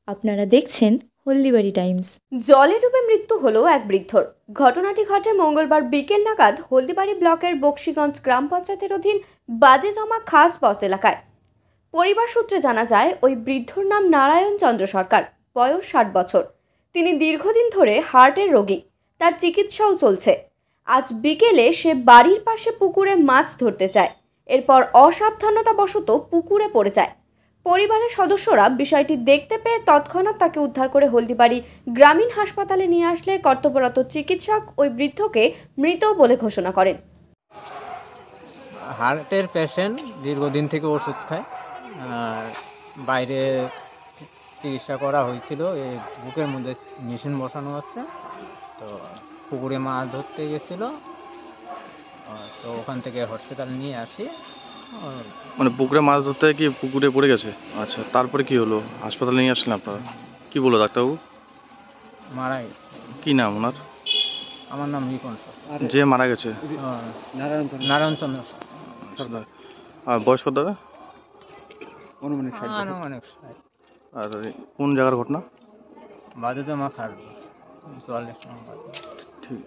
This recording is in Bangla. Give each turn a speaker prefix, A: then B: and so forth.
A: আপনারা দেখছেন হলদিবাড়ি টাইমস।
B: জলে ডুবে মৃত্যু হলো এক বৃদ্ধর। ঘটনাটি ঘটে মঙ্গলবার বিকেল নাগাদ হলদিবাড়ি ব্লকের বক্সিগঞ্জ গ্রাম পঞ্চায়েতের অধীন বাজেজমা খাস বস এলাকায়। পরিবার সূত্রে জানা যায়, ওই বৃদ্ধর নাম নারায়ণ চন্দ্র সরকার, বয়স 60 বছর। তিনি দীর্ঘদিন ধরে হার্টের রোগী, তার চিকিৎসাও চলছে। আজ বিকেলে সে বাড়ির পাশে পুকুরে মাছ ধরতে চায়, এরপর অসাবধানতাবশত পুকুরে পড়ে যায়। পরিবারের সদস্যরা বিষয়টি দেখতে পেয়ে তৎক্ষণাৎ তাকে উদ্ধার করে হলদিবাড়ি গ্রামীণ হাসপাতালে নিয়ে আসলে কর্তব্যরত চিকিৎসক ওই বৃদ্ধকে মৃত বলে ঘোষণা করেন।
C: হার্টের পেশেন্ট, দীর্ঘদিন থেকে ওষুধ খায়। আর বাইরে চিকিৎসা করা হয়েছিল, এই বুকের মধ্যে মেশিন বসানো আছে। তো পুকুরে মাছ ধরতে গেছিল, তো ওখান থেকে হসপিটাল নিয়ে আসি।
D: মানে পুকুরে মাছ ধরতে কি পুকুরে পড়ে গেছে? আচ্ছা, তারপরে কি হলো? হাসপাতালে নিয়ে আসলেন আপনারা? কি বললো ডাক্তারবাবু?
C: মারা গেছে।
D: কি নাম ওনার?
C: আমার নাম রিপন।
D: যে মারা গেছে
C: নারায়ণ চন্দ্র।
D: আর বয়স কত হবে?
C: আনুমানিক।
D: আর কোন জায়গার ঘটনা?
C: বাজেজমা খাস 44 নম্বর।
D: ঠিক।